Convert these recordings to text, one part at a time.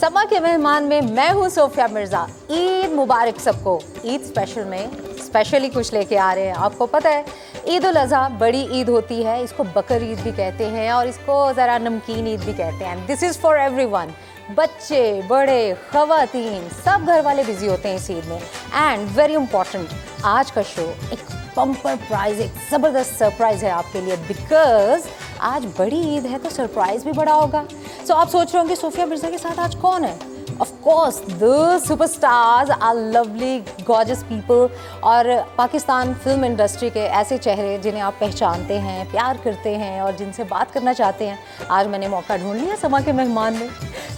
समा के मेहमान में मैं हूँ सोफिया मिर्ज़ा। ईद मुबारक सबको। ईद स्पेशल में स्पेशली कुछ लेके आ रहे हैं। आपको पता है ईद उल अज़हा बड़ी ईद होती है, इसको बकर ईद भी कहते हैं और इसको ज़रा नमकीन ईद भी कहते हैं। This is for everyone. बच्चे बड़े ख़वातीन सब घर वाले बिजी होते हैं इस ईद में। एंड वेरी इंपॉर्टेंट, आज का शो एक बम्पर प्राइज़, एक ज़बरदस्त सरप्राइज़ है आपके लिए, बिकॉज आज बड़ी ईद है तो सरप्राइज़ भी बड़ा होगा। सो आप सोच रहे होंगे सोफिया मिर्ज़ा के साथ आज कौन है? Of course, the superstars are lovely, gorgeous people और पाकिस्तान फिल्म इंडस्ट्री के ऐसे चेहरे जिन्हें आप पहचानते हैं, प्यार करते हैं और जिनसे बात करना चाहते हैं। आज मैंने मौका ढूंढ लिया समा के मेहमान में।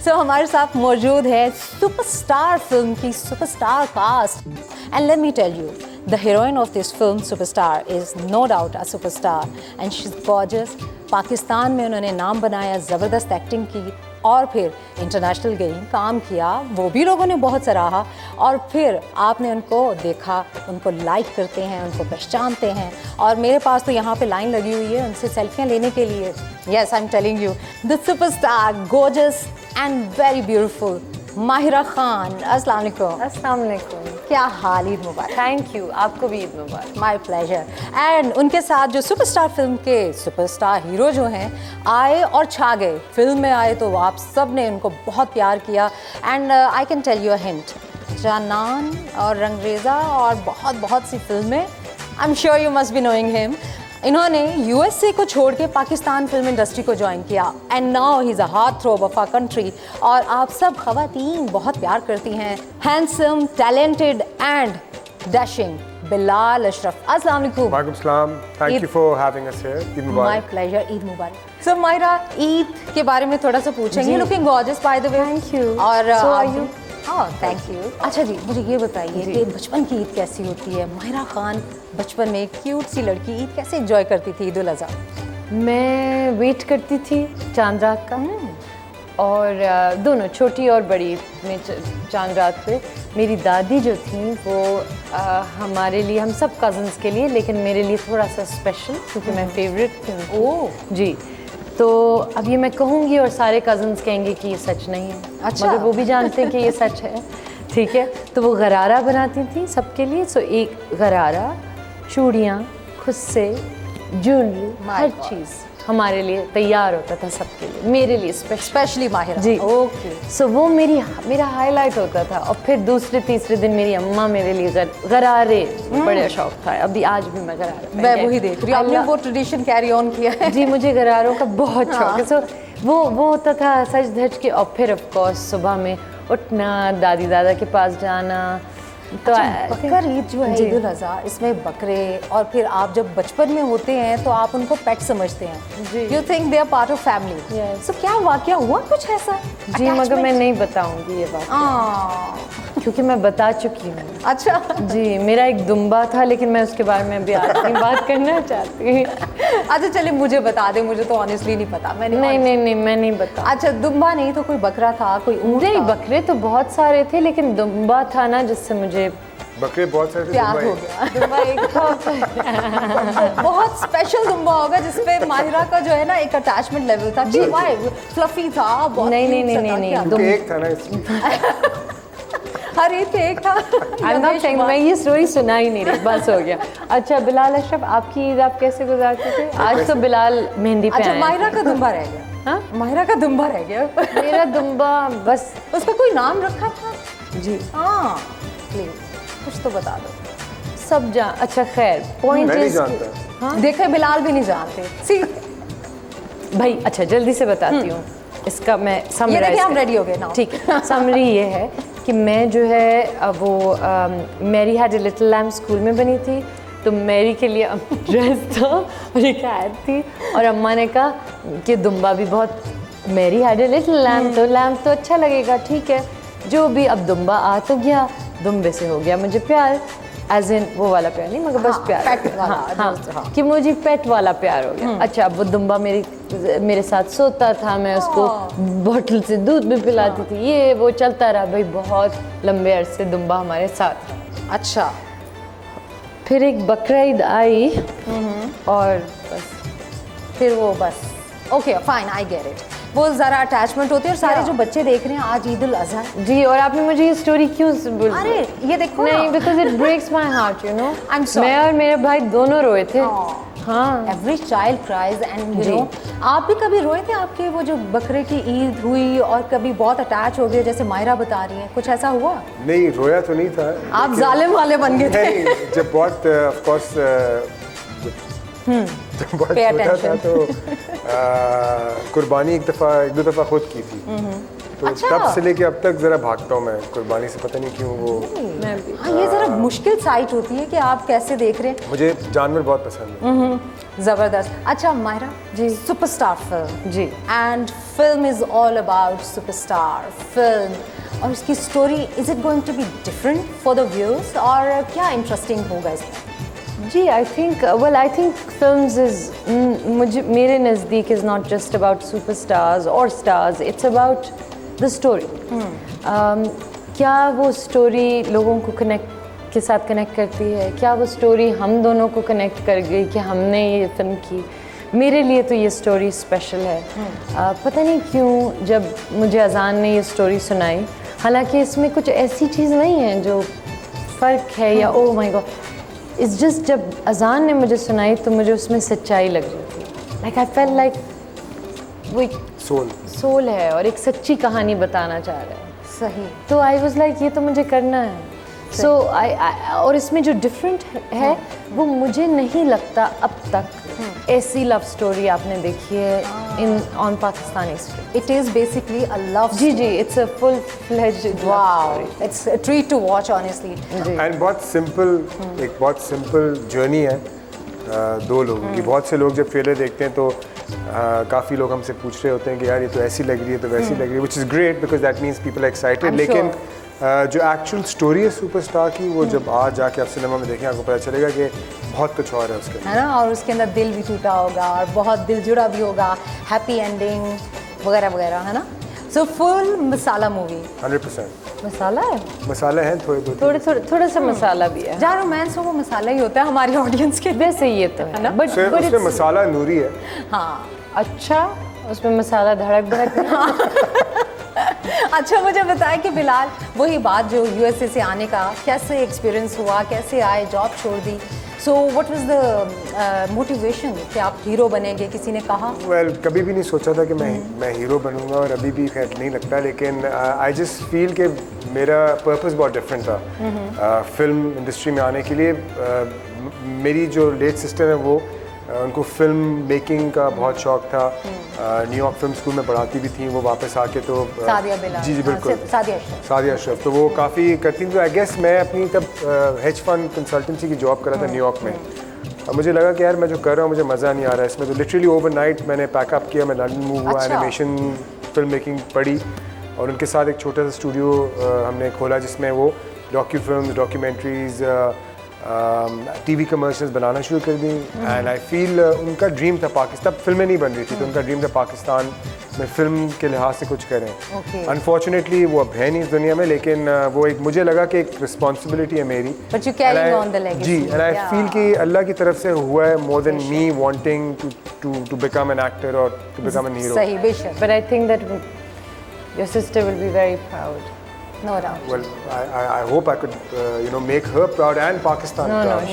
सो हमारे साथ मौजूद है सुपरस्टार फिल्म की superstar cast. And let me tell you, the heroine of this film superstar is no doubt a superstar and she's gorgeous। Pakistan में उन्होंने नाम बनाया, ज़बरदस्त एक्टिंग की और फिर इंटरनेशनल गई, काम किया, वो भी लोगों ने बहुत सराहा और फिर आपने उनको देखा, उनको लाइक करते हैं, उनको पहचानते हैं। और मेरे पास तो यहाँ पे लाइन लगी हुई है उनसे सेल्फियाँ लेने के लिए। Yes, I am telling you, the superstar gorgeous and very beautiful Mahira Khan. अस्सलाम वालेकुम। अस्सलाम वालेकुम। क्या हाल, ईद मुबारक। थैंक यू, आपको भी ईद मुबारक। My pleasure. एंड उनके साथ जो सुपरस्टार फिल्म के सुपरस्टार हीरो जो हैं आए और छा गए। फिल्म में आए तो आप सब ने उनको बहुत प्यार किया। And I can tell you a hint, Janaan और रंगरेज़ा और बहुत बहुत सी फिल्में, I am sure you must be knowing him. इन्होंने यूएसए को छोड़ के पाकिस्तान फिल्म इंडस्ट्री को ज्वाइन किया and now he is a heart throb of our country. और आप सब ख़वातीन बहुत प्यार करती हैं। Handsome, talented and dashing Bilal Ashraf. अस्सलाम वालेकुम। वालेकुम सलाम। Thank you for having us here. Eid मुबारक। My pleasure. ईद मुबारक। सो मायरा, ईद के बारे में थोड़ा सा पूछेंगे। Looking gorgeous by the way. Thank you. और so are you? Thank you. अच्छा जी, मुझे ये बताइए कि बचपन की ईद कैसी होती है? माहिरा खान बचपन में क्यूट सी लड़की ईद कैसे एंजॉय करती थी ईद उल अज़हा? मैं वेट करती थी चांद रात का और दोनों छोटी और बड़ी में चांद रात पे मेरी दादी जो थी वो हमारे लिए, हम सब कज़न्स के लिए, लेकिन मेरे लिए थोड़ा सा स्पेशल क्योंकि मैं फेवरेट थी। ओह जी, तो अब ये मैं कहूँगी और सारे कज़न्स कहेंगे कि ये सच नहीं है। अच्छा। मगर वो भी जानते हैं कि ये सच है। ठीक है, तो वो गरारा बनाती थी सबके लिए। सो एक गरारा, चूड़ियाँ, खुस्से, ज्वेलरी, हर चीज़ हमारे लिए तैयार होता था सबके लिए, मेरे लिए स्पेशली माहिरा। जी, ओके। सो वो मेरा हाईलाइट होता था। और फिर दूसरे तीसरे दिन मेरी अम्मा मेरे लिए गरारे, बड़ा शौक था। अभी आज भी मैं गरारा, मैं वही देख रही हूँ, आपने वो ट्रेडिशन कैरी ऑन किया है। जी, मुझे गरारों का बहुत शौक है। सो वो होता था सज धज के। और फिर ऑफ कोर्स सुबह में उठना, दादी दादा के पास जाना। तो बकर ईद जो है, ईद उल अज़हा, इसमें बकरे, और फिर आप जब बचपन में होते हैं तो आप उनको पेट समझते हैं। You think they are part of family. So क्या वाकया हुआ कुछ ऐसा? जी, मगर मैं नहीं बताऊंगी ये बात क्योंकि मैं बता चुकी हूँ। अच्छा जी, मेरा एक दुम्बा था लेकिन मैं उसके बारे में अभी आज नहीं बात करना चाहती। अच्छा चलिए, मुझे बता दे, मुझे तो ऑनेस्टली नहीं पता। मैंने नहीं, मैं नहीं बता। अच्छा, दुम्बा नहीं तो कोई बकरा था, कोई ऊँट? नहीं, बकरे तो बहुत सारे थे लेकिन दुम्बा था ना जिससे मुझे बकरे बहुत सारे थे, प्यार हो गया। दुम्बा एक था। बहुत स्पेशल दुम्बा होगा जिसपे माहिरा का जो है ना एक अटैचमेंट लेवल था कि वाह फ्लफी था, बहुत नहीं, एक था ना इसमें। हर एक पे एक था। मैं ये स्टोरी सुना ही नहीं रही, बस हो गया। अच्छा बिलाल अशरफ, आपकी ईद आप कैसे गुजारते थे? आज तो बिलाल मेहंदी पे अच्छा, आए। माहिरा का दुम्बा रह गया। हाँ, माहिरा का दुम्बा रह गया। मेरा दुम्बा बस, उसका कोई नाम रखा था? जी हाँ, प्लीज कुछ तो बता दो। सब अच्छा खैर, पॉइंट नहीं जानता। हाँ? देखे बिलाल भी नहीं जानते। सी भाई, अच्छा जल्दी से बताती हूँ इसका मैं समरी। ये देखिए, हम रेडी हो गए ना। ठीक है, समरी ये है कि मैं जो है वो Mary had a little lamb school में बनी थी, तो मैरी के लिए ड्रेस था और एक हैट थी। और अम्मा ने कहा कि दुम्बा भी बहुत, Mary had a little lamb, तो लैम्ब तो अच्छा लगेगा, ठीक है जो भी। अब दुम्बा आ तो गया, दुम्बे से हो गया मुझे प्यार, एज इन वो वाला प्यार नहीं, मगर बस प्यार, पेट वाला। हाँ, कि मुझे पेट वाला प्यार हो गया। अच्छा, अब वो दुम्बा मेरे साथ सोता था, मैं उसको बोतल से दूध भी पिलाती थी, ये वो चलता रहा भाई, बहुत लंबे अरसे दुम्बा हमारे साथ। अच्छा, फिर एक बकरा ईद आई और बस, फिर वो बस okay fine, I get it. वो ज़रा अटैचमेंट होती है। और सारे जो बच्चे देख रहे हैं आज ईद उल अज़हा, जी, और आपने मुझे ये स्टोरी क्यों बोली? अरे ये देखो नहीं, because it breaks my heart, you know. I'm sorry. मैं और मेरे भाई दोनों रोए थे। हाँ, every child cries and you जी। नो। आप भी कभी रोए थे आपके वो जो बकरे की ईद हुई और कभी बहुत अटैच हो गए, जैसे मायरा बता रही है, कुछ ऐसा हुआ? नहीं, रोया तो नहीं था। आप जालिम वाले बन गए थे। नहीं, जब बहुत ऑफ कोर्स जब बहुत Pay छोटा था attention. तो कुर्बानी एक दो दफ़ा खुद की थी। तो अच्छा। तब से लेके अब तक ज़रा भागता हूँ मैं कुर्बानी से, पता नहीं क्यों वो। मैं भी। हाँ, ये ज़रा मुश्किल साइट होती है कि आप कैसे देख रहे हैं। मुझे जानवर बहुत पसंद है। ज़बरदस्त। अच्छा मायरा जी। सुपरस्टार फिल्म, जी। And film is all about superstar film, और उसकी story is it going to be different for the viewers, और क्या इंटरेस्टिंग होगा इसमें? जी, आई थिंक फिल्म्स इज मुझे मेरे नज़दीक is not just about superstars और stars, it's about the story. क्या वो स्टोरी लोगों को के साथ कनेक्ट करती है? क्या वो स्टोरी हम दोनों को कनेक्ट कर गई कि हमने ये फिल्म की? मेरे लिए तो ये स्टोरी स्पेशल है। पता नहीं क्यों जब मुझे अजान ने ये स्टोरी सुनाई, हालांकि इसमें कुछ ऐसी चीज़ नहीं है जो फ़र्क है या oh my God, it's just जब अजान ने मुझे सुनाई तो मुझे उसमें सच्चाई लग रही थी। लाइक आई फेल्ट लाइक वो एक सोल है और एक सच्ची कहानी बताना चाह रहा है। सही। तो आई वाज लाइक ये तो मुझे करना है। सो और इसमें जो डिफरेंट है वो मुझे नहीं लगता अब तक ऐसी लव स्टोरी आपने देखी है in on Pakistani street. It is basically a love. जी जी, it's a full fledged wow, it's a treat to watch honestly. And बहुत सिंपल, एक बहुत सिंपल जर्नी है दो लोगों की। बहुत से लोग जब ट्रेलर देखते हैं तो काफ़ी लोग हमसे पूछ रहे होते हैं कि यार ये तो ऐसी लग रही है, तो वैसी लग रही है, which is great because that means people are excited. लेकिन जो एक्चुअल स्टोरी है सुपरस्टार की, वो जब आज जाके आप सिनेमा में देखें आपको पता चलेगा कि बहुत कुछ और है उसके अंदर, है ना। और उसके अंदर दिल भी टूटा होगा और बहुत दिल जुड़ा भी होगा, हैप्पी एंडिंग वगैरह वगैरह, है ना। सो फुल मसाला मूवी। 100% मसाला है, मसाले हैं थोड़ा सा मसाला भी है। जहाँ रोमांस हो वो मसाला ही होता है हमारी ऑडियंस के लिए। वैसे ये तो है ना, बट उसमें मसाला नूरी है। हाँ। अच्छा, उसमें मसाला धड़क धड़क। अच्छा मुझे बताया कि बिलाल, वही बात जो यूएसए से आने का कैसे एक्सपीरियंस हुआ, कैसे आए, जॉब छोड़ दी, so what was the motivation कि आप हीरो बनेंगे, किसी ने कहा? वेल, कभी भी नहीं सोचा था कि मैं हीरो बनूंगा, और अभी भी खैर नहीं लगता, लेकिन आई जस्ट फील कि मेरा पर्पस बहुत डिफरेंट था फिल्म इंडस्ट्री में आने के लिए। मेरी जो लेट सिस्टर है वो उनको फिल्म मेकिंग का बहुत शौक था। न्यूयॉर्क फिल्म स्कूल में पढ़ाती भी थी वो, वापस आके तो सादिया बिलाल। जी बिल्कुल, सादिया अशरफ, तो वो काफ़ी करती थी। तो आई गेस मैं अपनी तब हेज फंड कंसल्टेंसी की जॉब कर रहा था न्यूयॉर्क में। अब मुझे लगा कि यार मैं जो कर रहा हूँ मुझे मज़ा नहीं आ रहा है इसमें, तो लिटरली ओवरनाइट मैंने पैकअप किया, मैं लंदन मूव हुआ, एनिमेशन फिल्म मेकिंग पढ़ी, और उनके साथ एक छोटा सा स्टूडियो हमने खोला जिसमें वो डॉक्यूमेंट्रीज, टीवी कमर्शियल्स बनाना शुरू कर दी। एंड आई फील उनका ड्रीम था पाकिस्तान, तब फिल्में नहीं बन रही थी, तो उनका ड्रीम था पाकिस्तान में फिल्म के लिहाज से कुछ करें। अनफॉर्चुनेटली वो अब है नहीं इस दुनिया में, लेकिन वो एक मुझे लगा कि एक रिस्पॉन्सिबिलिटी है मेरी। But you carrying on the legacy. जी, एंड आई फील कि अल्लाह की तरफ से हुआ है, more than me wanting to become an actor और टू बिकम एन हीरो। सही, बेशक। But I think that your sister will be very proud. No doubt. Well, I hope I could, make her proud and Pakistan No, proud.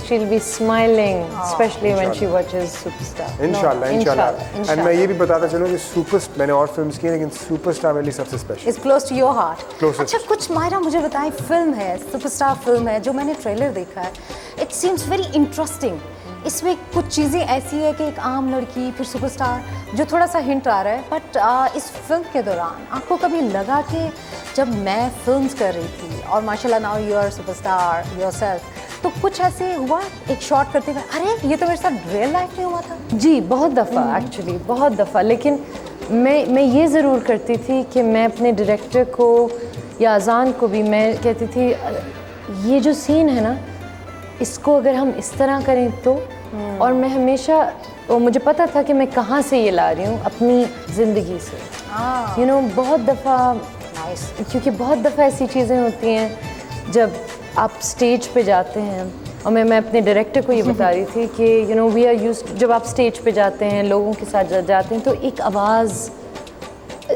she'll be smiling, especially when she watches Superstar. इंशाल्लाह, इंशाल्लाह। And मैं ये भी बताता चलूँ कि मैंने और फिल्म्स की हैं, लेकिन सुपरस्टार मेरे लिए सबसे special. It's close to your heart. Closest. अच्छा कुछ मायरा मुझे बताएं, फिल्म है सुपरस्टार फिल्म है जो मैंने ट्रेलर देखा है, इट सीम्स वेरी इंटरेस्टिंग। इसमें कुछ चीज़ें ऐसी है कि एक आम लड़की फिर सुपरस्टार, जो थोड़ा सा हिंट आ रहा है, बट इस फिल्म के दौरान आपको कभी लगा कि जब मैं फिल्म्स कर रही थी और माशाल्लाह now you are superstar yourself, तो कुछ ऐसे हुआ एक शॉट करते हुए, अरे ये तो मेरे साथ रियल लाइफ में हुआ था? जी, बहुत दफ़ा एक्चुअली, बहुत दफ़ा। लेकिन मैं ये ज़रूर करती थी कि मैं अपने डायरेक्टर को या अजान को भी मैं कहती थी ये जो सीन है ना, इसको अगर हम इस तरह करें तो, और मैं हमेशा, और मुझे पता था कि मैं कहाँ से ये ला रही हूँ, अपनी ज़िंदगी से। बहुत दफ़ा, क्योंकि बहुत दफ़ा ऐसी चीज़ें होती हैं जब आप स्टेज पे जाते हैं, और मैं अपने डायरेक्टर को ये बता रही थी कि वी आर यूज्ड, जब आप स्टेज पे जाते हैं लोगों के साथ जाते हैं तो एक आवाज़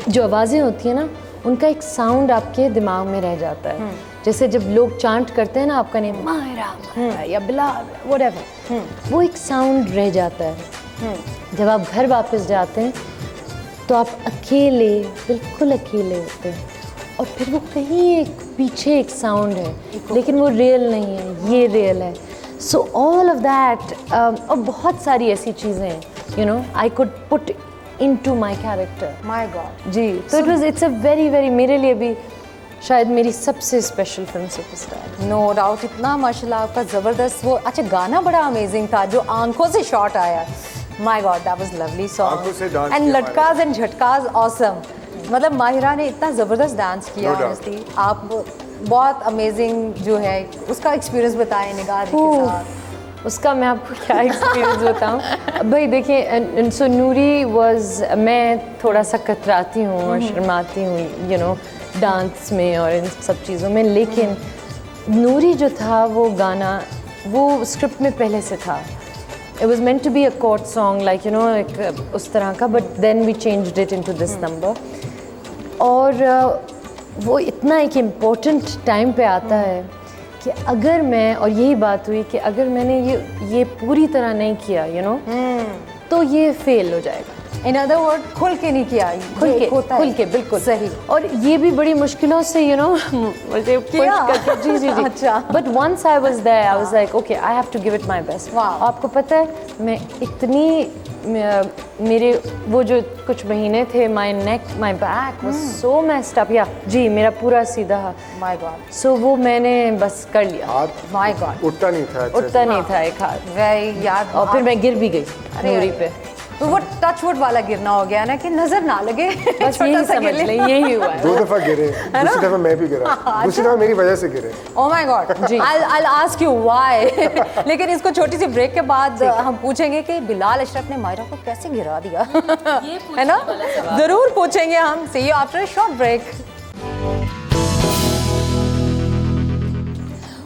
जो आवाज़ें होती हैं ना, उनका एक साउंड आपके दिमाग में रह जाता है। जैसे जब लोग चांट करते हैं ना आपका नेम, मायरा या बिलाल, व्हाटएवर, वो एक साउंड रह जाता है। जब आप घर वापस जाते हैं तो आप अकेले, बिल्कुल अकेले होते हैं, और फिर वो कहीं एक पीछे एक साउंड है, लेकिन वो रियल नहीं है, ये रियल है। सो ऑल ऑफ दैट, और बहुत सारी ऐसी चीज़ें हैं, you know, I could put into my character. My god जी, तो इट्स अ वेरी वेरी, मेरे लिए भी शायद मेरी सबसे special film superstar. No doubt, इतना माशाल्लाह आपका ज़बरदस्त वो, अच्छा गाना बड़ा अमेजिंग था जो आंखों से शॉट आया। My God, that was lovely आंखों से सॉन्ग डांस एंड किया लटकाज एंड झटकाज ऑसम। मतलब माहिरा ने इतना ज़बरदस्त डांस किया। No doubt. ऑनेस्टली आप बहुत अमेजिंग जो है उसका एक्सपीरियंस बताएं निगाह के साथ। उसका मैं आपको क्या एक्सपीरियंस बताऊं। भाई देखिए, सो नूरी वाज, मैं थोड़ा सा कतराती हूँ और शर्माती हूँ, यू नो, डांस में और इन सब चीज़ों में, लेकिन नूरी जो था वो गाना, वो स्क्रिप्ट में पहले से था। It was meant to be a court song, like you know, एक उस तरह का, but then we changed it into this number. और वो इतना एक इम्पोर्टेंट टाइम पे आता है कि अगर मैं, और यही बात हुई कि अगर मैंने ये पूरी तरह नहीं किया, यू नो, तो ये फेल हो जाएगा। इन अदर वर्ड, खुल के नहीं किया, खुल के बिल्कुल सही। और ये भी बड़ी मुश्किलों से, यू नो, मुझे पुश करके, जी जी जी, अच्छा। But once I was there, I was like okay, I have to give it my best. आपको पता है, मैं इतनी, मेरे वो जो कुछ महीने थे, my neck, my back was so messed up, या जी, मेरा पूरा सीधा, माय गॉड, सो वो मैंने बस कर लिया। हाथ माय गॉड, उठता नहीं था, उठता नहीं था एक हाथ, वेरी याद। और फिर मैं गिर भी गई नूरी पे। तो वो टच वुड वाला गिरना हो गया ना, कि नजर ना लगे। बस यही समझ ले, यही हुआ है। 2 दफ़ा गिरे, दूसरी दफ़ा मैं भी गिरा, दूसरी दफ़ा मेरी वजह से गिरे। Oh my God, I'll ask you why। लेकिन इसको छोटी सी ब्रेक के बाद हम पूछेंगे कि बिलाल अशरफ ने मायरा को कैसे गिरा दिया, है ना? जरूर पूछेंगे हम। See you after a short break।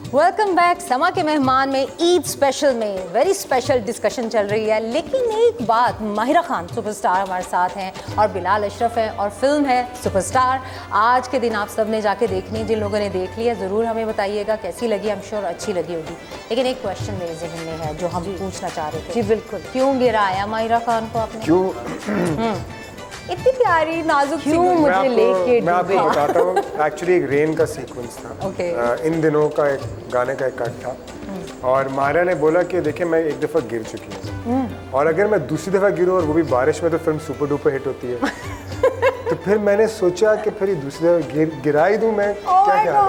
Welcome back. समा के मेहमान में ईद स्पेशल में वेरी स्पेशल डिस्कशन चल रही है, लेकिन एक बात, माहिरा खान सुपरस्टार हमारे साथ हैं और बिलाल अशरफ हैं और फिल्म है सुपरस्टार। आज के दिन आप सब ने जाके देखनी, जिन लोगों ने देख लिया ज़रूर हमें बताइएगा कैसी लगी। I'm sure अच्छी लगी होगी। लेकिन एक क्वेश्चन मेरे जहन में है जो हम पूछना चाह रहे थे। जी बिल्कुल। क्यों गिराया माहिरा खान को आपने? क्यों? इतनी प्यारी नाजुक सी क्यों गुड़िया। मुझे लेके मैं आपको बताता हूँ, एक्चुअली एक रेन का सीक्वेंस था। Okay. इन दिनों का एक गाने का एक कट था, और मायरा ने बोला कि देखिए मैं एक दफ़ा गिर चुकी हूँ, और अगर मैं दूसरी दफ़ा गिरूँ और वो भी बारिश में, तो फिल्म सुपर डुपर हिट होती है। तो फिर मैंने सोचा कि फिर ये दूसरी दफ़ा गिरा ही दूँ मैं, क्या क्या।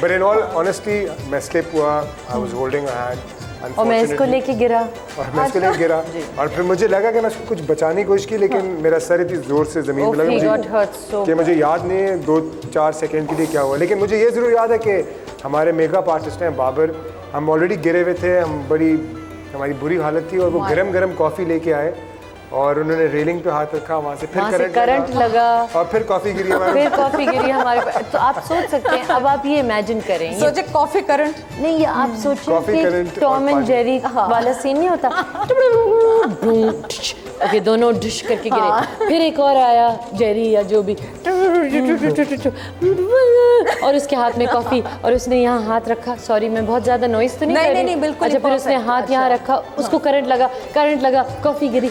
बट इन ऑल ऑनेस्टली मैं स्लिप हुआ, I was holding a hand, और मैं इसको लेके गिरा, और मैं इसके लिए गिरा, और फिर मुझे लगा कि मैं उसको कुछ बचाने की कोशिश की, लेकिन मेरा सर इतनी ज़ोर से ज़मीन पे लगा कि मुझे याद नहीं है 2-4 सेकंड के लिए क्या हुआ। लेकिन मुझे ये ज़रूर याद है कि हमारे मेकअप आर्टिस्ट हैं बाबर, हम ऑलरेडी गिरे हुए थे, हमारी बुरी हालत थी, और वो गरम गरम कॉफ़ी लेके आए और उन्होंने रेलिंग पे हाथ रखा, वहाँ से फिर करंट लगा, और फिर कॉफ़ी गिरी हमारे, फिर कॉफ़ी गिरी हमारे पे। तो आप सोच सकते हैं, अब आप ये इमेजिन करें, सोचे कॉफ़ी करंट नहीं, ये आप सोचिए कॉफ़ी करंट कि टॉम एंड जेरी वाला सीन नहीं होता, ओके, दोनों डिश करके गिरे, फिर एक और आया जेरी या जो भी, और उसके हाथ में कॉफ़ी, और उसने यहाँ हाथ रखा, सॉरी मैं बहुत ज़्यादा नॉइस तो नहीं कर रही, नहीं, बिल्कुल। अच्छा, फिर उसने हाथ यहाँ रखा, उसको करंट लगा, coffee Giri.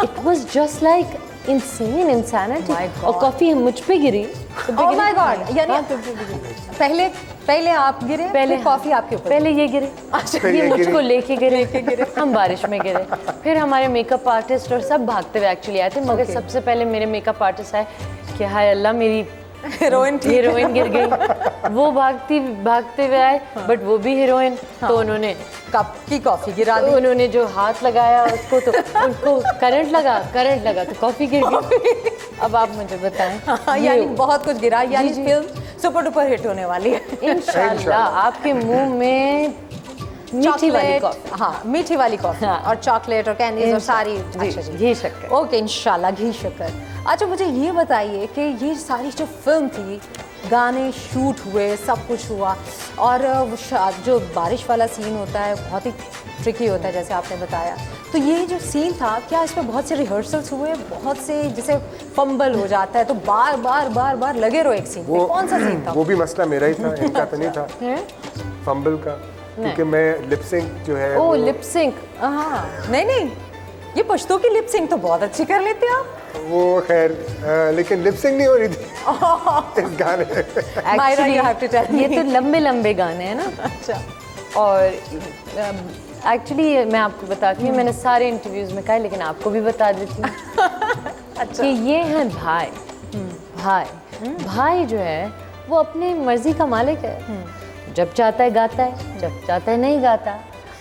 It was just like insanity। और कॉफ़ी मुझ पे गिरी। Oh my God, यानी पहले आप गिरे, पहले फिर कॉफ़ी आपके ऊपर, पहले ये गिरे, ये मुझको लेके गिरे, हम बारिश में गिरे, फिर हमारे मेकअप आर्टिस्ट और सब भागते हुए एक्चुअली आए थे, मगर सबसे पहले मेरे मेकअप आर्टिस्ट आए कि हाय अल्लाह, मेरी हीरोइन गिर गई। वो भागते हुए आए, बट वो भी हीरोइन, तो उन्होंने कप की कॉफ़ी गिरा दी। उन्होंने जो हाथ लगाया उसको, तो उनको करंट लगा तो कॉफ़ी गिर गई। अब आप मुझे बताएं, यानी बहुत कुछ गिरा, यानी फिल्म सुपर डुपर हिट होने वाली है इंशाल्लाह। आपके मुंह में मीठी वाली कॉफ़ी, हाँ, मीठी वाली कॉफ़ी और चॉकलेट और कैंडीज और सारी, घी शक्कर, ओके, इंशाल्लाह घी शक्कर। अच्छा मुझे ये बताइए कि ये सारी जो फिल्म थी, गाने शूट हुए, सब कुछ हुआ, और जो बारिश वाला सीन होता है बहुत ही ट्रिकी होता है जैसे आपने बताया, तो ये जो सीन था क्या इसमें बहुत से रिहर्सल्स हुए, बहुत से जैसे फंबल हो जाता है तो बार बार बार बार लगे रहो एक सीन पे, कौन सा सीन था? वो भी मसला मेरा ही था, इनका तो नहीं था फंबल का, क्योंकि मैं लिप सिंक जो है ओ लिप सिंक, हाँ नहीं नहीं, ये पश्तो की लिप सिंक तो बहुत अच्छी कर लेते हो आप। वो खैर लेकिन लिप सिंक नहीं हो रही थी इस गाने में। Myra, you have to tell me. ये तो लंबे लंबे गाने हैं ना। अच्छा, और एक्चुअली मैं आपको बताती हूँ, मैंने सारे इंटरव्यूज में कहा है, लेकिन आपको भी बता देती हूँ अच्छा। कि ये हैं भाई। भाई जो है वो अपनी मर्जी का मालिक है, जब चाहता है गाता है, जब चाहता है नहीं गाता।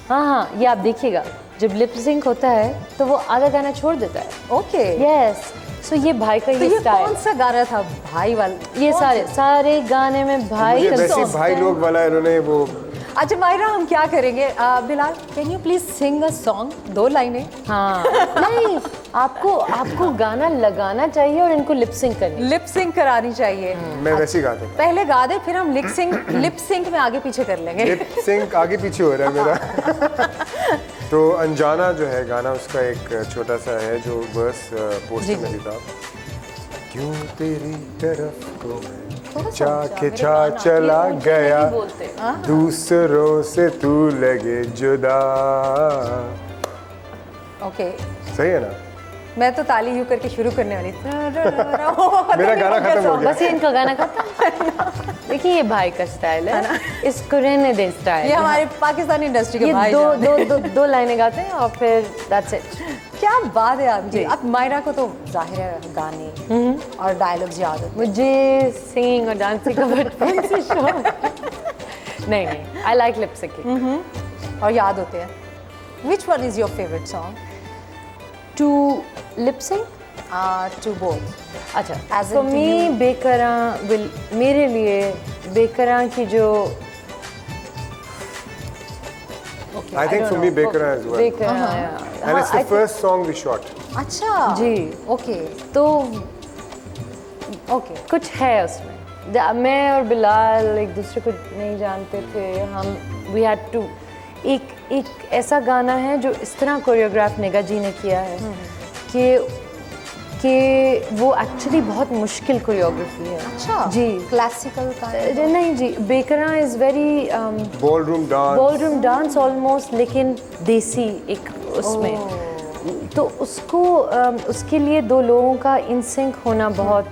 हाँ, ये आप देखिएगा, जब लिप सिंक होता है तो वो आधा गाना छोड़ देता है। ओके, यस, सो ये भाई का तो ये ये स्टाइल। कौन सा गाना था भाई वाला? ये सारे गाने में भाई मुझे का वैसे भाई लोग वाला इन्होंने वो अच्छा मायरा, हम क्या करेंगे, Bilal can you please sing a song, 2 लाइनें? हाँ नहीं, आपको गाना लगाना चाहिए और इनको लिप सिंक करनी। लिप सिंक करानी चाहिए। मैं वैसे ही गाता हूँ। पहले गा दे, फिर हम लिप सिंक में आगे पीछे कर लेंगे। लिप सिंक आगे पीछे हो रहा है मेरा तो अनजाना जो है गाना, उसका एक छोटा सा है जो वर्स पोस्टर में भी था। क्यों तेरी तरफ को मैं खिंचा चला गया, दूसरों से तू लगे जुदा। ओके, सही है ना? मैं तो ताली यूं करके शुरू करने वाली थी। मेरा गाना खत्म हो गया। बस ये इनका गाना खत्म। देखिए ये भाई का स्टाइल है, इसको रहने दे स्टाइल। ये हमारे पाकिस्तानी इंडस्ट्री के ये भाई दो लाइनें गाते हैं और फिर दैट्स इट। क्या बात है आपकी। अब मायरा को तो जाहिर है गाने और डायलॉग्स याद होते मुझे सिंगिंग और डांसिंग का बचपन से शौक नहीं, आई लाइक लिप सिंकिंग और याद होते हैं। Which one is your favourite song? To lip sync to both. अच्छा, As in तो to मी you. बेकरां मेरे लिए बेकरां की जो I think for me Bekara as well. बेकरां And it's the first song we shot. अच्छा जी। ओके तो okay कुछ है उसमें। मैं और बिलाल एक दूसरे को नहीं जानते थे, हम वी हैड टू एक ऐसा गाना है जो इस तरह कोरियोग्राफ नेगा जी ने किया है कि वो एक्चुअली बहुत मुश्किल कोरियोग्राफी है। अच्छा जी, क्लासिकल का नहीं जी, बेकरा is very ballroom dance almost, लेकिन देसी एक उसमें। तो उसको उसके लिए 2 लोगों का इन सिंक होना बहुत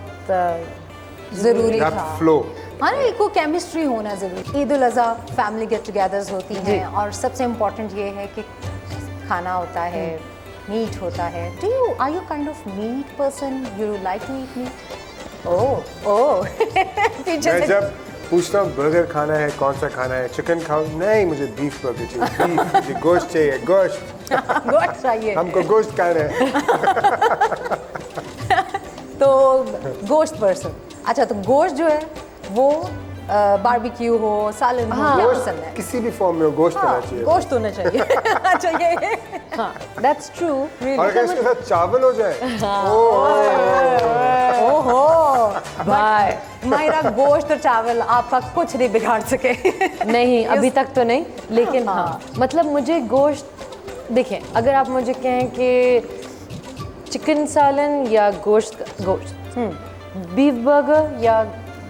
जरूरी that था। flow. हाँ ना, एक केमिस्ट्री होना जरूरी। Eid ul Azha family get togethers होती हैं और सबसे इम्पोर्टेंट ये है कि खाना होता है, मीट होता है। Are you kind of meat person? You like to eat meat? Oh पीछे मैं से जब पूछता हूँ बर्गर खाना है, कौन सा खाना है, चिकन खाओ, नहीं मुझे बीफ बर्गर चाहिए, बीफ, मुझे गोश्त चाहिए, गोश्त, गोश्त चाहिए। हमको गोश्त खाना है। तो गोश्त पर्सन। अच्छा, तो गोश्त जो है वो बारबेक्यू हो, सालन हो, क्या पसंद है? किसी भी फॉर्म में हो, गोश्त होना चाहिए। गोश्त होना चाहिए। अच्छा ये हाँ, दैट्स ट्रू। और अगर इसके साथ चावल हो जाए, ओहो बाय मायरा, गोश्त और चावल आपका कुछ नहीं बिगाड़ सके। नहीं, अभी तक तो नहीं, लेकिन हाँ, मतलब मुझे गोश्त, देखें, अगर आप मुझे कहें कि चिकन सालन या गोश्त, बीफ बर्गर या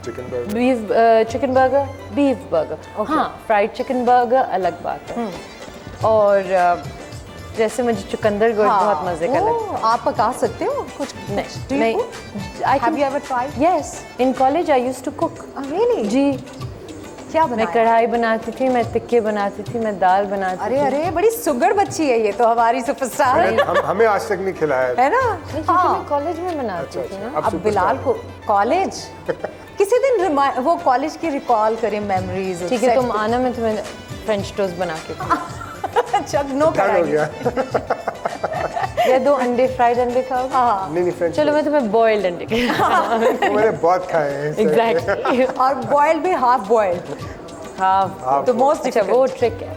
chicken burger, chicken burger, beef burger, हाँ, फ्राइड चिकन बर्गर अलग बात है। और जैसे मुझे चुकंदर गोश्त बहुत मजे का लगता है। आप पका सकते हो कुछ? नहीं, Have you ever tried? Yes, in college I used to cook. Really? जी, क्या मैं बनाया? कढ़ाई बनाती थी, मैं टिक्के बनाती थी, मैं दाल बनाती अरे थी। अरे, बड़ी सुगर बच्ची है ये तो, हमारी सुपरस्टार हमें आज तक नहीं खिलाया। है ना? क्योंकि मैं कॉलेज में बनाती थी ना। अब बिलाल को कॉलेज किसी दिन वो कॉलेज की रिकॉल करें मेमोरीज। ठीक है, तुम आना, मैं तुम्हें फ्रेंच टोस्ट बना के अच्छा, नो डन हो गया। या 2 अंडे, फ्राइड अंडे खाओ। नहीं नहीं, फ्रेंच चलो मैं तुम्हें बॉइल्ड अंडे वो मैंने बहुत खाए हैं। एग्जैक्टली। और बॉइल्ड भी हाफ बॉइल्ड। हाफ तो मोस्ट अच्छा वो ट्रिक है,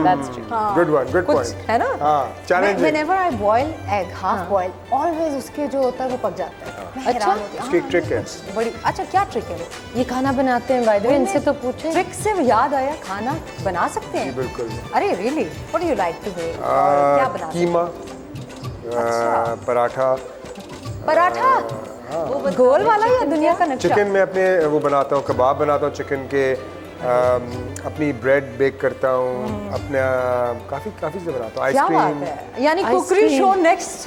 that's trick. Good one, good कुछ पॉइंट। है ना। हाँ, challenging। Whenever I boil egg, half boil, always उसके जो होता है वो पक जाता है। मैं हैरान होती हूँ। उसकी एक trick है। बड़ी अच्छा, क्या ट्रिक है वो? ये खाना बनाते हैं बाय द वे, इनसे तो पूछे। ट्रिक से याद आया, खाना बना सकते हैं? बिल्कुल। अरे really, what do you like to make? और क्या बनाते हैं? कीमा, पराठा। पराठा गोल वाला या दुनिया का नक्शा? चिकन में अपने वो बनाता हूँ, कबाब बनाता हूँ चिकन के। अपनी ब्रेड बेक करता हूँ, अपना काफ़ी से बनाता हूँ। क्या बात आइसक्रीम। है, यानी Ice कुकरी cream। Show next.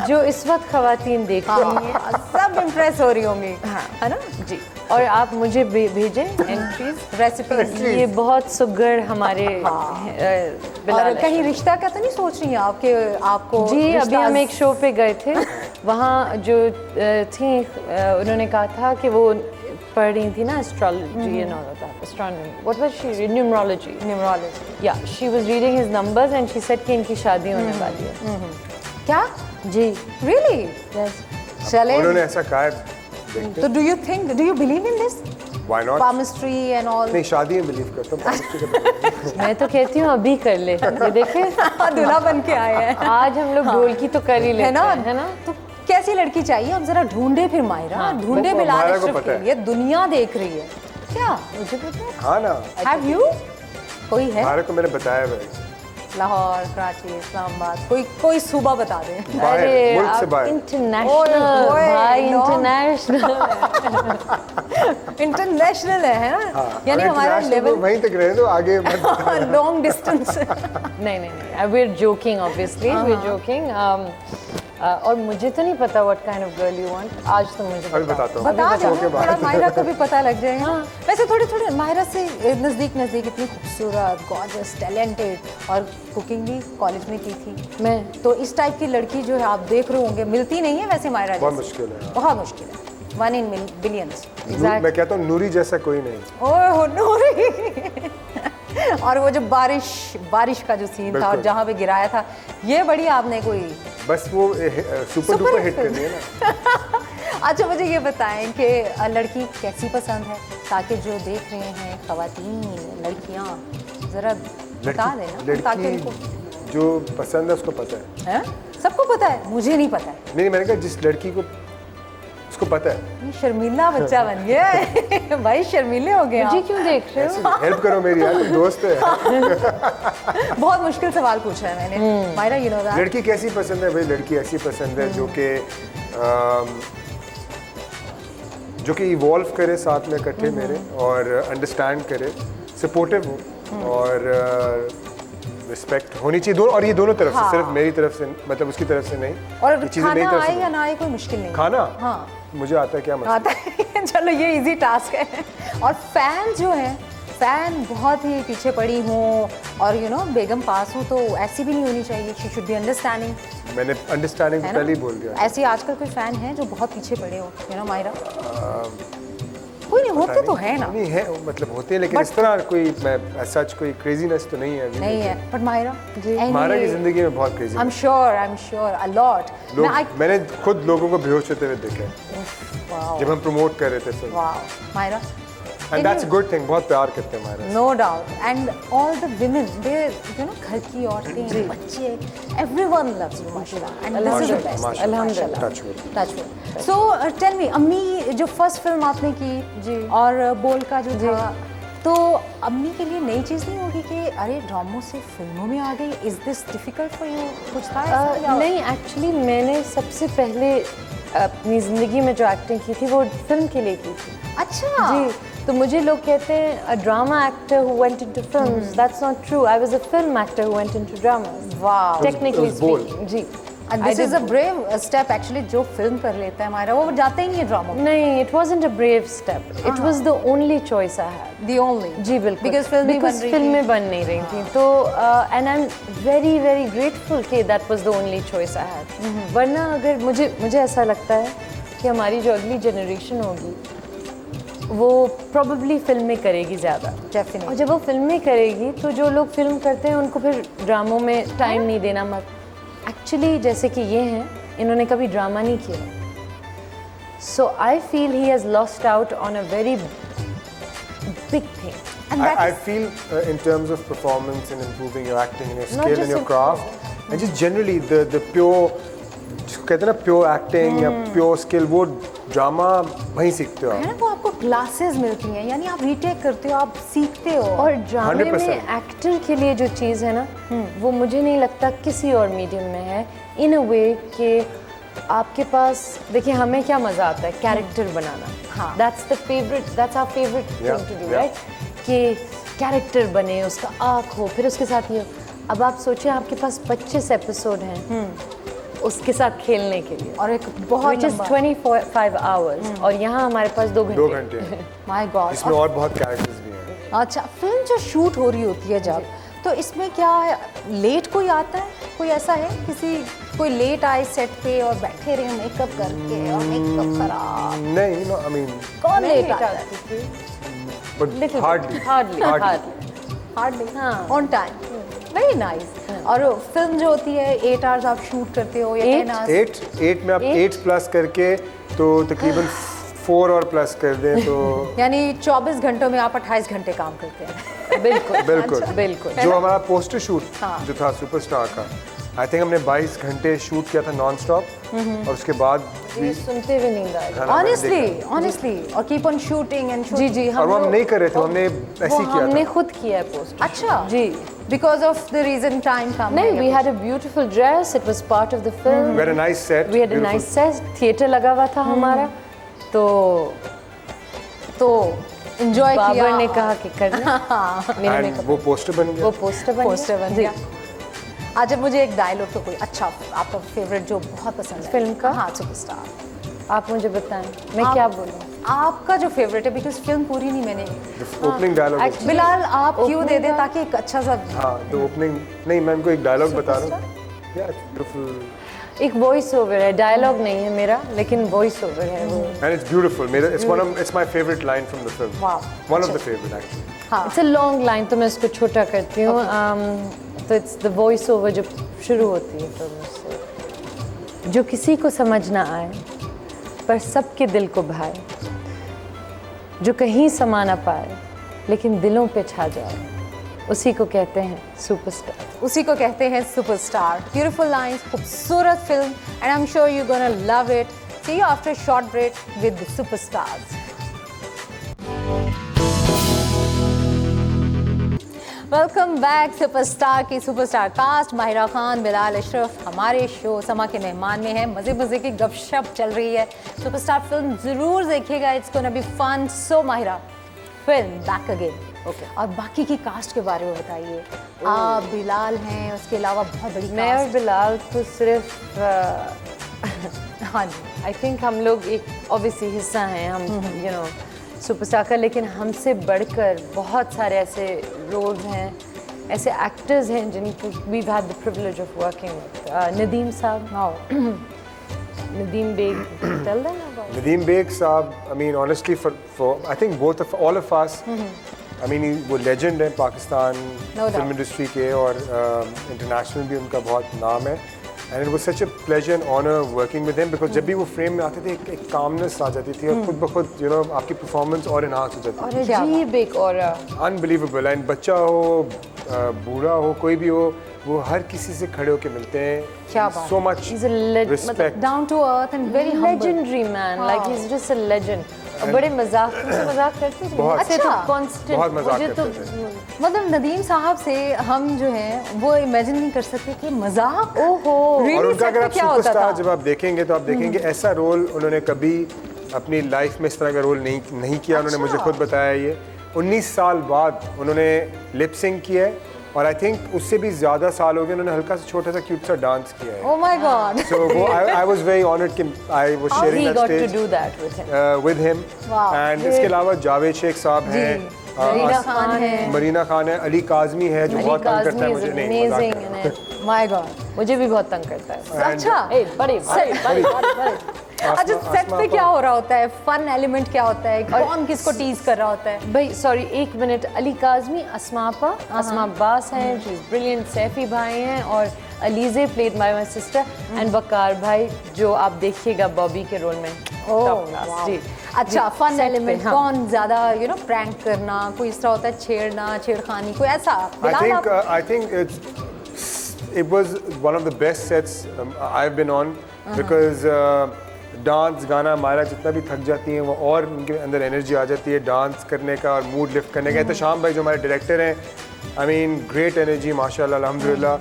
जो इस वक्त खवातीन देख रही हैं, सब इम्प्रेस हो रही होंगी, है ना जी। और आप मुझे भेजें एंट्रीज, रेसिपीज। ये बहुत सुगर हमारे और बिलाल कहीं रिश्ता का तो नहीं सोच रही हैं आपके आपको? जी। अभी रिश्ता- हम एक शो पे गए थे, वहाँ जो थी उन्होंने कहा था कि वो पढ़ रही थी ना astrology and all of that, astronomy, what was she, numerology. Numerology. या she was reading his numbers and she said कि इनकी शादी होने वाली है। क्या? जी रियली? यस। चले। उन्होंने ऐसा कहा है, देखते तो do you believe in this why not. Palmistry and all? नहीं, शादी में बिलीव करता हूँ, palmistry का बिलीव। मैं तो कहती हूँ अभी कर ले, ये देखे दूल्हा बन के आए हैं, आज हम लोग ढोलकी तो कर ही लेते है ना? हैं, है ना? तो कैसी लड़की चाहिए? अब जरा ढूंढे फिर मायरा, ढूंढे बिल्कुल, बिलाल मायरा को अशरफ पता के है। लिए दुनिया देख रही है। क्या मुझे पता है? हाँ ना, हैव यू? कोई है? हमारे को मैंने बताया भाई। लाहौर, कराची, इस्लामाबाद, कोई सूबा बता दें। बाहर, अरे मुल्क से आप बाहर। इंटरनेशनल ओए, भाई, नो। इंटरनेशनल। इंटरनेशनल है ना? हाँ, यानी और हमारा international को लेवल वहीं तक रहे तो आगे मत। Long distance. नहीं नहीं नहीं, we are joking obviously, we are joking. और मुझे तो नहीं पता what kind of girl you want, आज तो मुझे अभी बताता हूँ। बता दो, शो के बाद। थोड़ा मायरा को भी पता लग जाएगा। वैसे थोड़ी मायरा से नज़दीक इतनी खूबसूरत, गॉर्जियस, टैलेंटेड, और कुकिंग भी कॉलेज में की थी। मैं तो इस टाइप की लड़की जो है आप देख रहे होंगे, मिलती नहीं है वैसे मायरा बहुत जैसी। मुश्किल है। बहुत मुश्किल है, 1 in billions। मैं कहता हूँ नूरी जैसा कोई नहीं। ओए हो नूरी। और वो जो बारिश का जो सीन था और बिल्कुल। जहाँ पे गिराया था, ये बड़ी आपने कोई बस वो सुपर डुपर हिट करनी है ना। अच्छा मुझे ये बताएं कि लड़की कैसी पसंद है, ताकि जो देख रहे हैं खवातीन, लड़कियां, जरा बता देना ताकि उनको लड़की जो पसंद है उसको पता है। है? सबको पता है, मुझे नहीं पता है। नहीं, मैंने कहा जिस लड़की को उसको पता है। ये शर्मीला बच्चा बन गया है। भाई शर्मीले हो गए मुझे आप। क्यों देख रहे हो? हेल्प करो मेरी यार, तुम दोस्त है। बहुत मुश्किल सवाल पूछा है मैंने। Maira you know that. लड़की कैसी पसंद है भाई? लड़की ऐसी पसंद है जो कि इवॉल्व करे साथ में इकट्ठे मेरे, और अंडरस्टैंड करे, सपोर्टिव हो, और रिस्पेक्ट होनी चाहिए दोनों, और ये दोनों तरफ से, सिर्फ मेरी तरफ से, मतलब उसकी तरफ से नहीं। और ये चीज़ें मेरी खाना तरफ से आए या नहीं। ना आए कोई मुश्किल नहीं। खाना हाँ मुझे आता है, क्या मसला? आता है। चलो ये इजी टास्क है। और फैन जो है, फैन बहुत ही पीछे पड़ी हूँ और यू नो बेगम पास हूँ, तो ऐसी भी नहीं होनी चाहिए। She should be understanding. मैंने अंडरस्टैंडिंग है ना? पहले ही बोल दिया। ऐसे आजकल कोई फैन है जो बहुत पीछे पड़े हो, यू नो मायरा? कोई नहीं, होते तो है ना। नहीं है, मतलब होते हैं, लेकिन इस तरह कोई सच कोई क्रेजीनेस तो नहीं है अभी। नहीं है, बट मायरा हमारा की जिंदगी में बहुत crazy I am sure a lot. मैंने खुद लोगों को बेहोश होते हुए देखा है जब हम प्रमोट कर रहे थे film. Wow Maira, and that's a good thing, बहुत प्यार करते हैं हमारे। No doubt. And all the women, they you know, घर की औरतें, बच्चे, एवरीवन लव्स यू माशाल्लाह, and this is the best. अल्हम्दुलिल्लाह, टचवुड। सो टेल मी, अम्मी जो फर्स्ट फिल्म आपने की जी, और बोल का जो था, तो अम्मी के लिए नई चीज़ नहीं होगी कि अरे ड्रामों से फिल्मों में आ गई? Is this difficult for you? कुछ था ऐसा या? नहीं, एक्चुअली मैंने सबसे पहले अपनी ज़िंदगी में जो एक्टिंग की थी वो फिल्म के लिए की थी। अच्छा जी, तो मुझे लोग कहते हैं a drama actor who went into films, that's not true. I was a film actor who went into dramas, wow. Technically was bold. Speaking. जी, And this is a brave step actually, जो फिल्म कर लेता है हमारा, वो जाता ही नहीं है ड्रामा में। नहीं, it wasn't a brave step, it was the only choice I had. The only। जी बिल्कुल, Because फिल्म भी बन रही थी। फिल्में बन नहीं रही थी, तो and I am very very grateful कि that was the only choice I had. वरना अगर मुझे ऐसा लगता है कि हमारी जो अगली जनरेशन होगी वो प्रोबेबली फिल्में करेगी ज़्यादा। Definitely। और जब वो फिल्में करेगी तो जो लोग फिल्म करते हैं उनको फिर ड्रामों में टाइम नहीं देना मत। एक्चुअली जैसे कि ये हैं, इन्होंने कभी ड्रामा नहीं किया, so I feel he has lost out on a very big thing. I feel in terms of performance and improving your acting and your Not skill just and your in- craft, and just generally the pure, जिसको कहते हैं ना pure acting या pure skill, वो drama वहीं सीखते हो है आप. ना, वो आपको क्लासेस मिलती हैं, यानी आप रीटेक करते हो, आप सीखते हो. और ड्रामे में 100%. एक्टर के लिए जो चीज़ है ना, वो मुझे नहीं लगता किसी और मीडियम में है, इन अ वे कि आपके पास, देखिए हमें क्या मज़ा आता है कैरेक्टर बनाना. हाँ. That's our favourite Yeah, thing to do, yeah. Right? कि कैरेक्टर बने, उसका आँख हो, फिर उसके साथ ये हो. अब आप सोचिए आपके पास 25 एपिसोड हैं उसके साथ खेलने के लिए, और एक बहुत which is 25 hours, और यहाँ हमारे पास 2 2 घंटे. घंटे. My God. इसमें और बहुत कैरेक्टर्स भी हैं. अच्छा, फिल्म जो शूट हो रही होती है जब, तो इसमें क्या है, लेट कोई आता है, कोई ऐसा है, कोई लेट आए सेट पे और बैठे रहे मेकअप करके और मेकअप खराब, नहीं, no, I mean, कौन मैं लेट लेट आता है? आती थी. but hardly. हार्डली. हाँ. On time. Very nice. और फिल्म जो होती है 8 आवर्स आप शूट करते हो या 10 आवर्स? 8 में आप 8 प्लस करके तो तकरीबन 4 और प्लस कर दें तो यानी 24 घंटों में आप 28 घंटे काम करते हैं. बिल्कुल बिल्कुल. बिल्कुल. जो हमारा पोस्टर शूट हाँ. जो था सुपरस्टार का, आई थिंक हमने 22 घंटे शूट किया था नॉन स्टॉप, और उसके बाद भी ये सुनते हुए नींद आएगा. खाना मैंने देखा. ऑनेस्टली, और कीप ऑन शूटिंग एंड जी जी, और वो हम नहीं कर रहे थे, हमने ऐसे वो ही किया हमने था. खुद किया है पोस्ट. अच्छा. जी. Because of the reason time कम. नहीं, we had a beautiful dress, it was part of the film. We had a nice set. We had a beautiful. nice set, theatre लगा हुआ था हमारा, तो एंजॉय किया. बाबर ने कहा कि करना. मेरे And मेकअप वो पोस्टर बन गया. वो पोस्टर बन गया. अच्छा, मुझे एक डायलॉग तो कोई अच्छा आपका फेवरेट जो बहुत पसंद है फिल्म का? हाँ, सुपरस्टार. आप मुझे बताएं मैं आप- क्या बोलूं. आपका जो फेवरेट है, बिकॉज फिल्म पूरी नहीं मैंने. Opening dialogue. Actually- बिलाल, आप क्यों दे Opening दे का- ताकि एक अच्छा सा. हाँ, तो ओपनिंग नहीं, मैं उनको एक डायलॉग बता रहा हूँ. Yeah, it's beautiful. एक वॉइस ओवर है, डायलॉग नहीं है मेरा, लेकिन वॉइस ओवर है वो. And it's beautiful. It's my favorite line from the film. Wow. One of the favorite actually. हाँ. इट्स अ लॉन्ग लाइन, तो मैं इसको छोटा करती हूँ. तो इट्स द वॉइस ओवर जो शुरू होती है फिल्म से. जो किसी को समझ ना आए पर सबके दिल को भाए, जो कहीं समा ना पाए लेकिन दिलों पे छा जाए, उसी को कहते हैं सुपरस्टार. उसी को कहते हैं सुपरस्टार. ब्यूटीफुल लाइंस, खूबसूरत film, and I am sure you gonna love it. See you after short break with the superstars. Welcome back. Superstar की सुपरस्टार कास्ट, माहिरा खान, बिलाल अशरफ हमारे शो समा के मेहमान में है. मज़े मज़े की गपशप चल रही है. सुपरस्टार फिल्म ज़रूर देखिएगा, it's gonna be fun. So Mahira, film back again. Okay. और बाकी की कास्ट के बारे में बताइए. आप बिलाल हैं, उसके अलावा बहुत बड़ी मैं और कास्ट. बिलाल तो सिर्फ हाँ जी. आई थिंक हम लोग एक ऑब्वियसली हिस्सा हैं हम, यू नो, सुपरस्टार का, लेकिन हमसे बढ़कर बहुत सारे ऐसे रोल्स हैं, ऐसे एक्टर्स हैं जिनको we had the privilege of working with. Nadeem साहब, Nadeem Beg, tell them about. Nadeem Beg साहब, I mean honestly for I think all of us, I mean वो legend है Pakistan No doubt. Film industry के, और इंटरनेशनल भी उनका बहुत नाम है. And it was such a pleasure and honor working with him because जब भी वो फ्रेम में आते थे एक calmness आ जाती थी, और खुद ब खुद you know आपकी परफॉर्मेंस और enhance हो जाती और थी. अजीब एक और Unbelievable. And बच्चा हो, बूढ़ा हो, कोई भी हो, वो हर किसी से खड़े होके मिलते हैं. क्या बात. So much He's a मतलब respect. Down to earth and very humble. legendary man, like he's just a legend. और बड़े मजाक करते थे. बहुत. मुझसे तो अच्छा. constant. बहुत मजाक मुझे तो करते मतलब नदीम साहब से हम जो हैं वो इमेजिन नहीं कर सकते कि मजाक. ओहो. Really और उनका set अगर पे आप क्या होता सुपरस्टार था? जब आप देखेंगे तो आप देखेंगे ऐसा रोल उन्होंने कभी अपनी लाइफ में इस तरह का रोल नहीं किया. उन्होंने मुझे खुद बताया ये 19 साल बाद उन्होंने लिप सिंक किया है, और आई थिंक उससे भी ज़्यादा साल हो गए उन्होंने हल्का सा छोटा सा क्यूट सा डांस किया है. Oh my God. So वो I was very honored कि I was How sharing he that got to stage do that with him. with him. Wow. And इसके अलावा जावेद शेख साहब हैं, मरीना खान है. मरीना खान है, अली काज़मी है जो Ali बहुत तंग करता Kazmi है is मुझे. नहीं, मजाक amazing कर रहा in it. My God. मुझे भी बहुत तंग करता है. अच्छा. ए बड़े अच्छा, सेट पे क्या हो रहा होता है? फन एलिमेंट क्या होता है? कौन किसको टीज कर रहा होता है? भाई सॉरी एक मिनट. अली काज़मी, अस्मा अब्बास हैं, शी इज ब्रिलियंट. सैफी भाई हैं, और Alizeh played by my sister, and Waqar भाई जो आप देखिएगा बॉबी के रोल में. Oh, Top class, wow. जी. अच्छा, फन एलिमेंट हाँ। कौन ज्यादा प्रैंक करना, कोई इस तरह होता है छेड़ना, छेड़खानी, कोई ऐसा? बिलाल, आप I think it was one of the best sets I've been on because dance गाना मायरा जितना भी थक जाती हैं वो और उनके अंदर एनर्जी आ जाती है डांस करने का और मूड लिफ्ट करने का। एहतशाम भाई जो हमारे डायरेक्टर हैं, आई मीन ग्रेट एनर्जी माशाल्लाह अल्हम्दुलिल्लाह।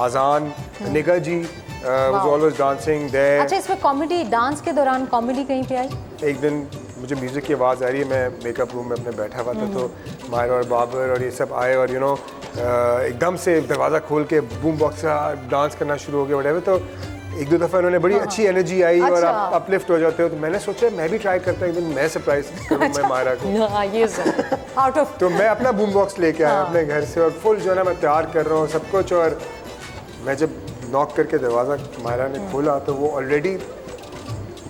आज़ान निगा जी was always dancing there। अच्छा, इसमें कॉमेडी, डांस के दौरान कॉमेडी कहीं पे आई? एक दिन मुझे म्यूज़िक की आवाज़ आ रही है, मैं मेकअप रूम में अपने बैठा हुआ था तो माहिर और बाबर और ये सब आए और एकदम से दरवाज़ा खोल के बूम बॉक्स से डांस करना शुरू हो गया वटेवर। तो एक दो दफ़ा उन्होंने बड़ी अच्छी एनर्जी आई और अच्छा। आप अपलिफ्ट हो जाते हो। तो मैंने सोचा मैं भी ट्राई करता हूँ, एक दिन मैं सरप्राइज करूँ मैं मायरा को। हाँ, ये आउट ऑफ तो मैं अपना बूम बॉक्स लेके आया अपने घर से और फुल जो है ना मैं तैयार कर रहा हूँ सब कुछ। और मैं जब नॉक करके दरवाज़ा मायरा ने खोला तो वो ऑलरेडी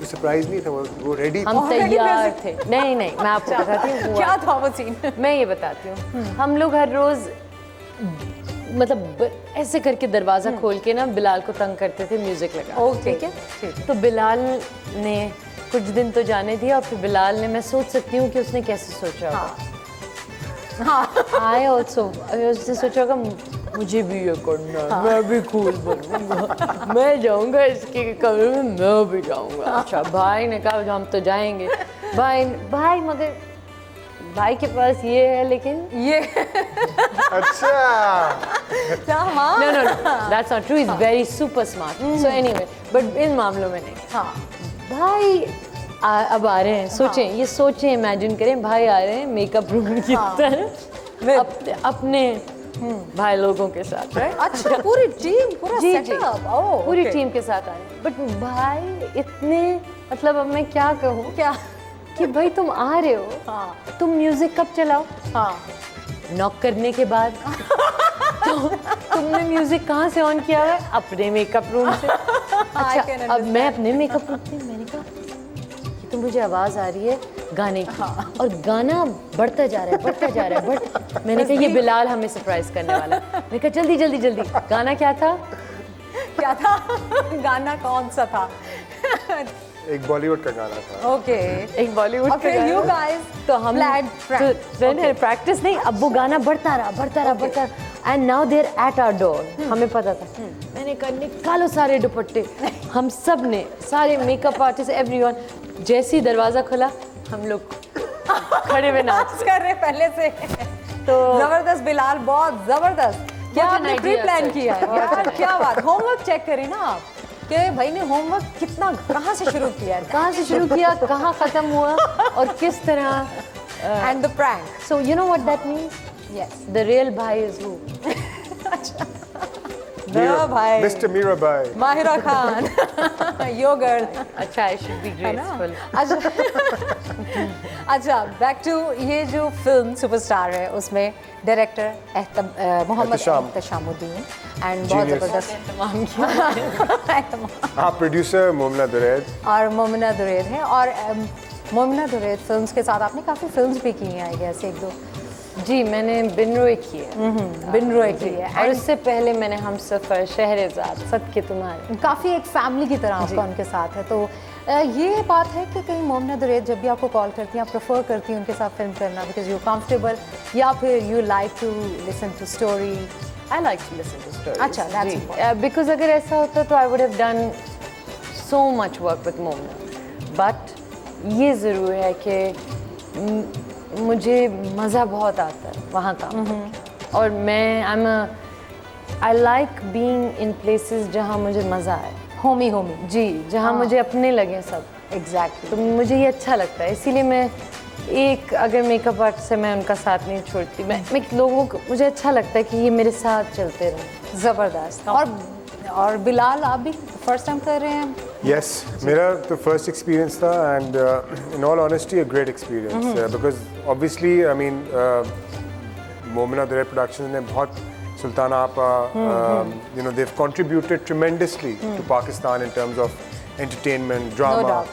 सरप्राइज नहीं था, वो रेडी। हम तैयार थे। नहीं, मैं आपको बताती हूँ हुआ क्या था वो सीन? मैं ये बताती हूँ। हम लोग हर रोज़ मतलब ऐसे करके दरवाज़ा खोल के ना बिलाल को तंग करते थे म्यूज़िक लगा। ओके, ठीक है। तो बिलाल ने कुछ दिन तो जाने दिया और फिर बिलाल ने, मैं सोच सकती हूँ कि उसने कैसे सोचा होगा। हाँ, आई ऑल्सो, उसने सोचा होगा मुझे भी ये करना है, मैं भी कूल बनूंगा, मैं जाऊंगा इसके कमरे में, मैं भी जाऊंगा। अच्छा, भाई ने कहा हम तो जाएंगे। भाई मगर भाई के पास ये है लेकिन ये अच्छा हाँ, no, that's not true. He's very super smart. So anyway, but इन मामलों में नहीं। हाँ, भाई अब आ रहे हैं, सोचें इमेजिन करें, भाई आ रहे हैं मेकअप रूम की तरह अपने भाई लोगों के साथ, राइट? अच्छा, पूरी टीम, पूरा जी, सेटअप, पूरी टीम के साथ आ रहे हैं। बट भाई इतने, मतलब अब मैं क्या कहूँ क्या? कि भाई तुम आ रहे हो, हाँ, तुम म्यूजिक कब चलाओ? हाँ, नॉक करने के बाद। तो तुमने म्यूजिक कहाँ से ऑन किया है? अपने मेकअप रूम से। अच्छा, अब मैं अपने मेकअप रूम में, मैंने कहा ये तो मुझे आवाज़ आ रही है गाने की, और गाना बढ़ता जा रहा है। मैंने कहा ये बिलाल हमें सरप्राइज करने वाला है। मैंने कहा जल्दी गाना क्या था? गाना कौन सा था? एक बॉलीवुड का गाना था। ओके, एक बॉलीवुड और फिर you guys तो हम planned prank. प्रैक्टिस नहीं, अब वो गाना बढ़ता रहा and now they're at our door. हमें पता था। मैंने कहा निकालो सारे दुपट्टे, हम सब ने, सारे मेकअप आर्टिस्ट, एवरीवन। जैसे ही दरवाजा खुला हम लोग खड़े हुए नाच कर रहे पहले से। तो जबरदस्त बिलाल, बहुत जबरदस्त। क्या What an आपने प्री idea, प्लान sir. किया है यार, क्या बात। होमवर्क चेक करें ना आप कि भाई ने होमवर्क कितना, कहाँ से शुरू किया है, कहाँ से शुरू किया, कहाँ खत्म हुआ और किस तरह। And the prank. So you know what that means? Yes, the real भाई इज हू? भाई मिस्टर मीरा भाई। माहिरा खान, यो गर्ल। अच्छा, आई शुड बी ग्रेटफुल। अच्छा, बैक टू ये जो फिल्म सुपरस्टार है, उसमें डायरेक्टर मोहम्मद एहतशामुद्दीन एंड बहुत Genius. ज़बरदस्त तमाम किया। आप प्रोड्यूसर मोमना दुरैद और मोमिना दुरैद हैं। और मोमिना दुरैद फिल्म्स के साथ आपने काफ़ी फिल्म्स भी की हैं, आई गेस, एक दो। जी, मैंने बिन रोए की है। बिन रोए की है, और उससे पहले मैंने हम सफ़र, शहरेज़ाद, सबके तुम्हारे। काफ़ी एक फैमिली की तरह आपका उनके साथ है। तो ये बात है कि कहीं मोमिना दुरैद जब भी आपको कॉल करती हैं, आप प्रेफर करती हैं उनके साथ फिल्म करना बिकॉज यू कंफर्टेबल, या फिर you like to listen to story? I like to listen to story. अच्छा, that's important. बिकॉज अगर ऐसा होता तो I would have done so much work with Momina. But ये ज़रूर है कि मुझे मज़ा बहुत आता है वहाँ का। और मैं I like being in places जहाँ मुझे मज़ा आए, होमी जी, जहाँ मुझे अपने लगे सब। एग्जैक्टली। तो मुझे ये अच्छा लगता है, इसीलिए मैं अगर मेकअप आर्टिस्ट से मैं उनका साथ नहीं छोड़ती। मैं लोगों को, मुझे अच्छा लगता है कि ये मेरे साथ चलते रहें। ज़बरदस्त। और बिलाल, आप भी फर्स्ट टाइम कर रहे हैं? यस, मेरा तो फर्स्ट एक्सपीरियंस था and in all honesty a great experience because obviously I mean Momina Duraid productions ने बहुत, सुल्ताना आपा, you know, they've contributed tremendously to Pakistan in terms of entertainment, drama,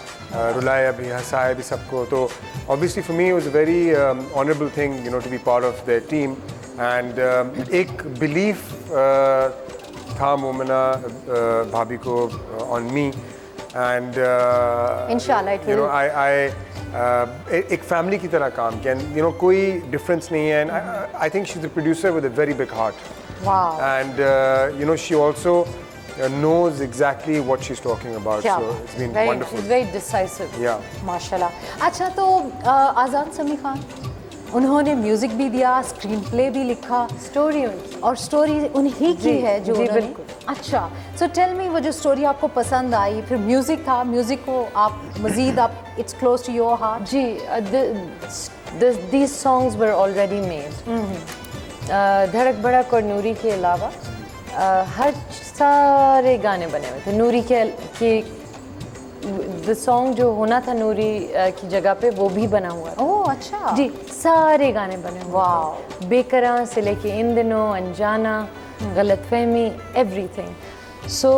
रुलाया भी, हंसाया भी सबको। तो obviously for me it was a very honorable thing, you know, to be part of their team and एक belief था मोमिना भाभी को on me and Inshallah, it will. एक family की तरह काम किया, यू नो कोई डिफरेंस नहीं है, and I think she is a producer with a very big heart, wow, and you know she also knows exactly what she's talking about, क्या so बात it's been Very, wonderful. she's very decisive. Yeah. माशाल्लाह। अच्छा, तो आज़ाद समी खान, उन्होंने music भी दिया, screen play भी लिखा, स्टोरी उनकी और स्टोरी उन्हीं की जी, है जो जी, उन्होंने। बिल्कुल। अच्छा, सो टेल मी, वो जो स्टोरी आपको पसंद आई, फिर म्यूजिक था, म्यूजिक को आप मजीद आप it's close to your heart. जी, these songs were already made. धड़क भड़क और नूरी के अलावा हर सारे गाने बने हुए थे। नूरी के द सॉन्ग जो होना था नूरी की जगह पे वो भी बना हुआ है। ओह अच्छा, जी, सारे गाने बने हुए वाओ। थे। बेकरां से लेके इन दिनों, अनजाना, गलतफहमी, एवरीथिंग। सो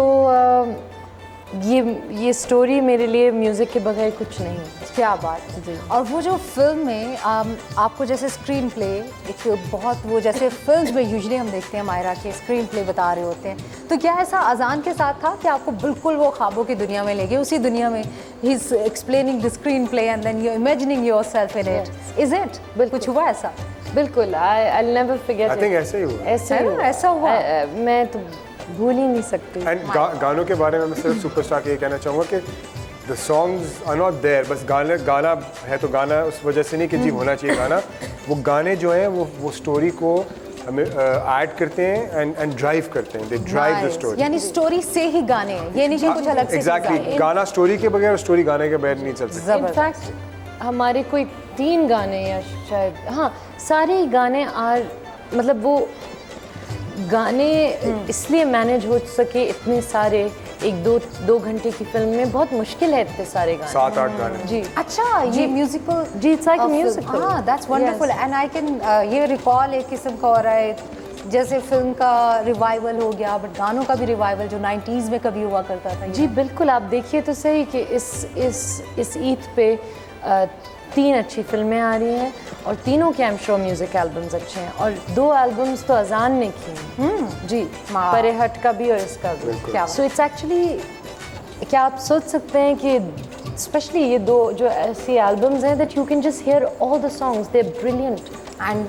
ये स्टोरी मेरे लिए म्यूज़िक के बगैर कुछ नहीं है। क्या बात है जी। और वो जो फिल्म में आपको जैसे स्क्रीन प्ले एक बहुत, वो जैसे फिल्म्स में यूजुअली हम देखते हैं मायरा के स्क्रीन प्ले बता रहे होते हैं, तो क्या ऐसा अजान के साथ था कि आपको बिल्कुल वो ख्वाबों की दुनिया में ले गए, उसी दुनिया में ही is explaining the screen play and then you imagining yourself in it, is it कुछ हुआ ऐसा? बिल्कुल, I never forget. I think ऐसे ही हुआ। ऐसे ही हुआ। ऐसा हुआ? मैं तो भूल ही नहीं सकती। एंड गानों के बारे में मैं सिर्फ सुपरस्टार के ये कहना चाहूँगा कि the songs are not there, बस गाना है तो गाना उस वजह से नहीं कि जी होना चाहिए गाना, वो गाने जो हैं वो स्टोरी को हमें ऐड करते हैं एंड ड्राइव करते हैं, they drive the Nice. Story. यानी स्टोरी से ही गाने हैं, ये नहीं कि कुछ अलग से एग्जैक्टली, चीज़ आई। गाना स्टोरी के बगैर और स्टोरी गाने के बगैर नहीं चल सकती। जबरदस्त। इनफैक्ट हमारे कोई 3 गाने या शायद, हाँ, सारे ही गाने मतलब वो गाने इसलिए मैनेज हो सके इतने सारे, एक दो घंटे की फिल्म में बहुत मुश्किल है इतने सारे गाने। 7-8 गाने। जी अच्छा, ये म्यूजिकल, जी, it's like a musical. हाँ, that's wonderful and I can ये रिकॉल एक किस्म का हो रहा है, जैसे फिल्म का रिवाइवल हो गया, बट गानों का भी रिवाइवल जो 90s में कभी हुआ करता था। जी बिल्कुल, आप देखिए तो सही कि इस ईद पे 3 अच्छी फिल्में आ रही हैं और तीनों के आई एम श्योर म्यूजिक एल्बम्स अच्छे हैं, और 2 एल्बम्स तो अजान ने की हैं। जी, वाह। परे हट का भी और इसका भी। क्या सो इट्स एक्चुअली, क्या आप सोच सकते हैं कि स्पेशली ये 2 जो ऐसी एल्बम्स हैं that you can just hear all the songs, they are brilliant and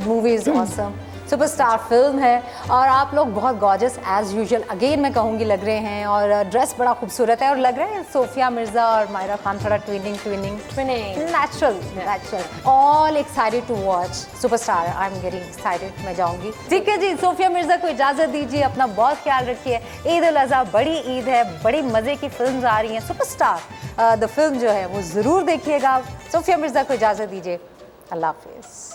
movie is awesome, superstar film है, और आप लोग बहुत गॉर्जियस एज यूजुअल अगेन मैं कहूँगी लग रहे हैं, और ड्रेस बड़ा खूबसूरत है, और लग रहा है सोफिया मिर्ज़ा और मायरा खान थोड़ा twinning natural, all excited to watch superstar. I am getting excited, मैं जाऊँगी। ठीक है जी, सोफिया मिर्ज़ा को इजाज़त दीजिए, अपना बहुत ख्याल रखिए। ईद उल अज़हा बड़ी ईद है, बड़ी मज़े की फिल्म आ रही हैं, सुपरस्टार द फिल्म जो है वो ज़रूर देखिएगा। सोफिया मिर्ज़ा को इजाज़त दीजिए, अल्लाह हाफिज़।